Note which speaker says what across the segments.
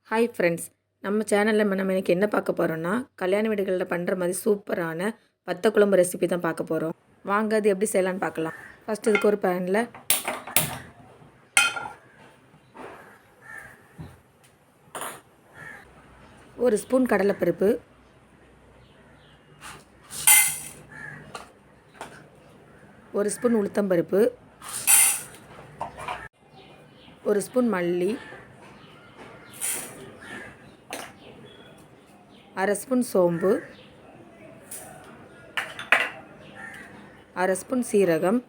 Speaker 1: Hi friends, நம்ம சேனலில் நம்ம இன்றைக்கி என்ன பார்க்க போகிறோன்னா, கல்யாண வீடுகளில் பண்ணுற மாதிரி சூப்பரான வத்த குழம்பு ரெசிபி தான் பார்க்க போகிறோம். வாங்க அது எப்படி செய்யலான்னு பார்க்கலாம். ஃபஸ்ட்டு இதுக்கு ஒரு பேனில் ஒரு ஸ்பூன் கடலைப்பருப்பு, ஒரு ஸ்பூன் உளுத்தம்பருப்பு, ஒரு ஸ்பூன் மல்லி, அரை ஸ்பூன் சோம்பு, அரை ஸ்பூன் சீரகம்,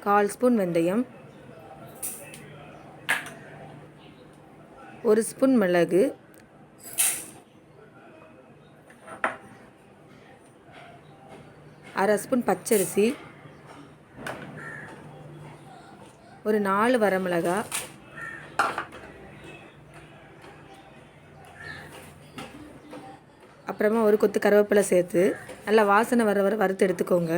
Speaker 1: 1/4 ஸ்பூன் வெந்தயம், ஒரு ஸ்பூன் மிளகு, அரை ஸ்பூன் பச்சரிசி, ஒரு 4 வரமிளகாய், அப்புறமா ஒரு கொத்து கருவேப்பிலை சேர்த்து நல்லா வாசனை வர வறுத்து எடுத்துக்கோங்க.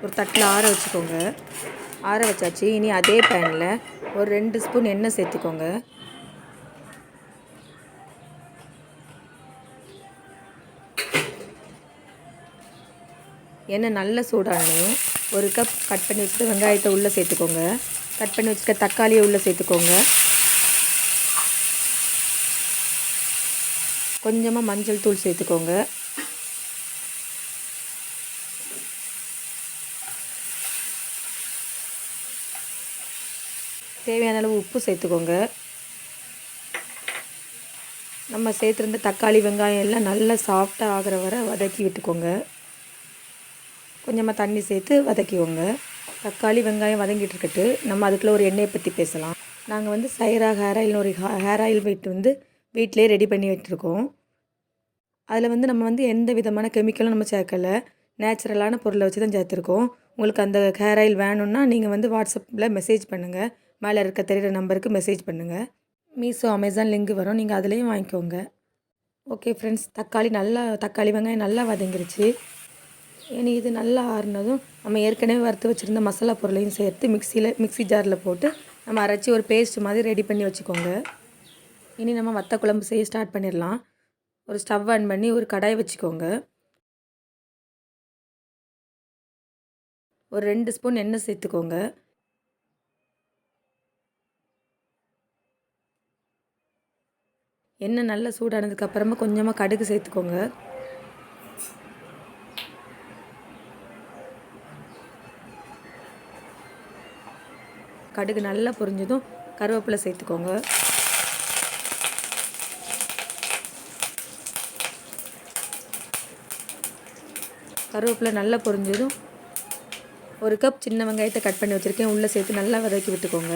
Speaker 1: ஒரு தட்டில் ஆற வச்சுக்கோங்க. ஆற வச்சாச்சு. இனி அதே பேனில் ஒரு 2 ஸ்பூன் எண்ணெய் சேர்த்துக்கோங்க. எண்ணெய் நல்ல சூடானதும் ஒரு கப் கட் பண்ணி வச்சுட்டு வெங்காயத்தை உள்ளே சேர்த்துக்கோங்க. கட் பண்ணி வச்சுக்க தக்காளியை உள்ளே சேர்த்துக்கோங்க. கொஞ்சமாக மஞ்சள் தூள் சேர்த்துக்கோங்க. தேவையான அளவு உப்பு சேர்த்துக்கோங்க. நம்ம சேர்த்துருந்த தக்காளி வெங்காயம் எல்லாம் நல்லா சாஃப்டாக ஆகிற வரை வதக்கி விட்டுக்கோங்க. கொஞ்சமாக தண்ணி சேர்த்து வதக்கிக்கோங்க. தக்காளி வெங்காயம் வதங்கிட்டு இருக்கட்டு நம்ம அதுக்குள்ளே ஒரு எண்ணெயை பற்றி பேசலாம். நாங்கள் சைரா ஹேர் ஆயில்னு ஒரு ஹேர் ஆயில் வீட்டிலே ரெடி பண்ணி வச்சுருக்கோம். அதில் நம்ம எந்த விதமான கெமிக்கலும் நம்ம சேர்க்கலை. நேச்சுரலான பொருளை வச்சு தான் சேர்த்துருக்கோம். உங்களுக்கு அந்த ஹேர் ஆயில் வேணும்னா நீங்கள் வாட்ஸ்அப்பில் மெசேஜ் பண்ணுங்கள். மேலே இருக்க தெரிகிற நம்பருக்கு மெசேஜ் பண்ணுங்கள். மீஷோ, அமேசான் லிங்க் வரும், நீங்கள் அதுலேயும் வாங்கிக்கோங்க. ஓகே ஃப்ரெண்ட்ஸ், தக்காளி வெங்காயம் நல்லா வதங்கிருச்சு. இனி இது நல்லா ஆறுனதும் நம்ம ஏற்கனவே வறுத்து வச்சுருந்த மசாலா பொருளையும் சேர்த்து மிக்ஸி ஜாரில் போட்டு நம்ம அரைச்சி ஒரு பேஸ்ட் மாதிரி ரெடி பண்ணி வச்சுக்கோங்க. இனி நம்ம வத்த குழம்பு செய்ய ஸ்டார்ட் பண்ணிடலாம். ஒரு ஸ்டவ் ஆன் பண்ணி ஒரு கடாய் வச்சுக்கோங்க. ஒரு 2 ஸ்பூன் எண்ணெய் சேர்த்துக்கோங்க. எண்ணெய் நல்லா சூடானதுக்கப்புறமா கொஞ்சமாக கடுகு சேர்த்துக்கோங்க. கடுகு நல்லா பொரிஞ்சதும் கருவேப்பிலை சேர்த்துக்கோங்க. கருவேப்பிலை நல்லா பொரிஞ்சதும் ஒரு கப் சின்ன வெங்காயத்தை கட் பண்ணி வச்சுருக்கேன், உள்ளே சேர்த்து நல்லா வதக்கி விட்டுக்கோங்க.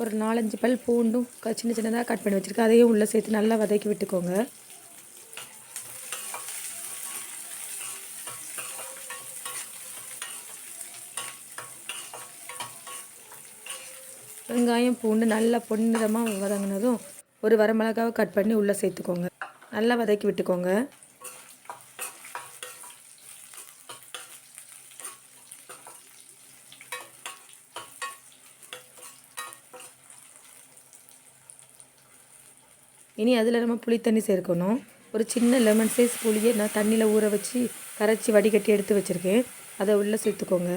Speaker 1: ஒரு 4-5 பல் பூண்டும் சின்ன சின்னதாக கட் பண்ணி வச்சுருக்கேன், அதையும் உள்ளே சேர்த்து நல்லா வதக்கி விட்டுக்கோங்க. வெங்காயம் பூண்டு நல்லா பொன்னிறமாக வதங்கினதும் ஒரு வரமிளகாவை கட் பண்ணி உள்ளே சேர்த்துக்கோங்க. நல்லா வதக்கி விட்டுக்கோங்க. இனி அதில் நம்ம புளி தண்ணி சேர்க்கணும். ஒரு சின்ன லெமன் சைஸ் புளியை நான் தண்ணியில் ஊற வச்சு கரைச்சி வடிகட்டி எடுத்து வச்சுருக்கேன், அதை உள்ளே சேர்த்துக்கோங்க.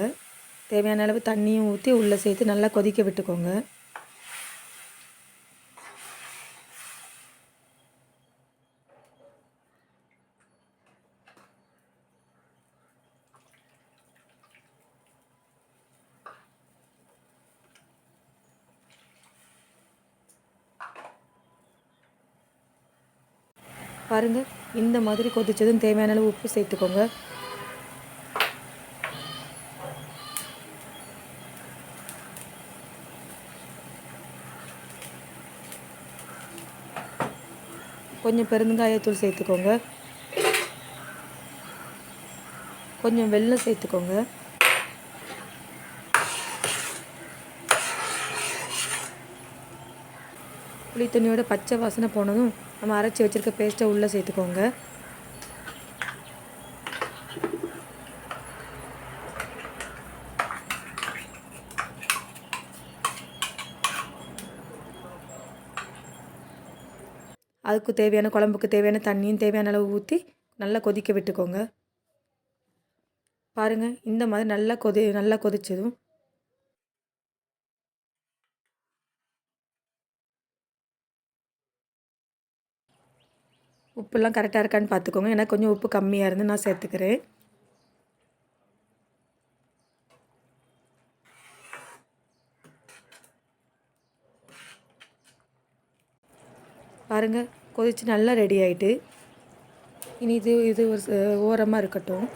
Speaker 1: தேவையான அளவு தண்ணியும் ஊற்றி உள்ளே சேர்த்து நல்லா கொதிக்க விட்டுக்கோங்க. பாருங்கள், இந்த மாதிரி கொதிச்சதும் தேவையான அளவு உப்பு சேர்த்துக்கோங்க. கொஞ்சம் பெருங்காயத்தூள் சேர்த்துக்கோங்க, கொஞ்சம் வெல்லம் சேர்த்துக்கோங்க, புளி தண்ணியோட பச்சை வாசனை போனதும் நம்ம அரைச்சி வச்சுருக்க பேஸ்ட்டை உள்ளே சேர்த்துக்கோங்க. அதுக்கு தேவையான குழம்புக்கு தேவையான தண்ணியும் தேவையான அளவு ஊற்றி நல்லா கொதிக்க விட்டுக்கோங்க. பாருங்கள், இந்த மாதிரி நல்லா கொதிச்சதும் உப்புலாம் கரெக்டாக இருக்கான்னு பார்த்துக்கோங்க. ஏன்னா கொஞ்சம் உப்பு கம்மியாக இருந்து நான் சேர்த்துக்கிறேன். பாருங்கள், கொதித்து நல்லா ரெடி ஆகிட்டு இனி இது ஒரு ஓரமாக இருக்கட்டும்.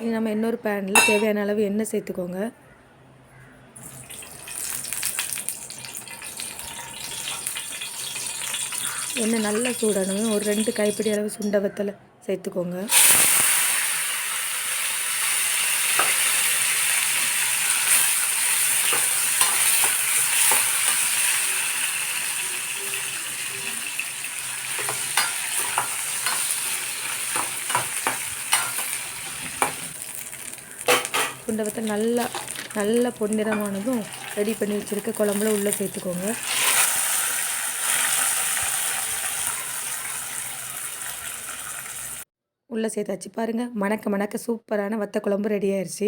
Speaker 1: இனி நம்ம இன்னொரு பேனில் தேவையான அளவு எண்ணெய் சேர்த்துக்கோங்க. எண்ணெய் நல்லா சூடானதும் ஒரு 2 கைப்பிடி அளவு சுண்ட வத்தலை சேர்த்துக்கோங்க. சுண்ட வத்தல் நல்லா பொன்னிறமானதும் ரெடி பண்ணி வச்சுருக்க குழம்புல உள்ளே சேர்த்துக்கோங்க. உள்ளே சேர்த்தாச்சு. பாருங்கள், மணக்க சூப்பரான வத்த குழம்பு ரெடி ஆயிடுச்சு.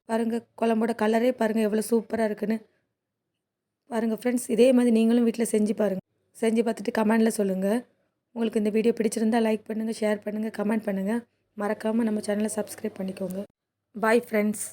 Speaker 1: பாருங்கள், குழம்போட கலரே பாருங்கள் எவ்வளோ சூப்பராக இருக்குன்னு. பாருங்கள் ஃப்ரெண்ட்ஸ், இதே மாதிரி நீங்களும் வீட்டில் செஞ்சு பாருங்கள். செஞ்சு பார்த்துட்டு கமெண்டில் சொல்லுங்கள். உங்களுக்கு இந்த வீடியோ பிடிச்சிருந்தால் லைக் பண்ணுங்கள், ஷேர் பண்ணுங்கள், கமெண்ட் பண்ணுங்கள். மறக்காமல் நம்ம சேனலை சப்ஸ்கிரைப் பண்ணிக்கோங்க. Bye friends.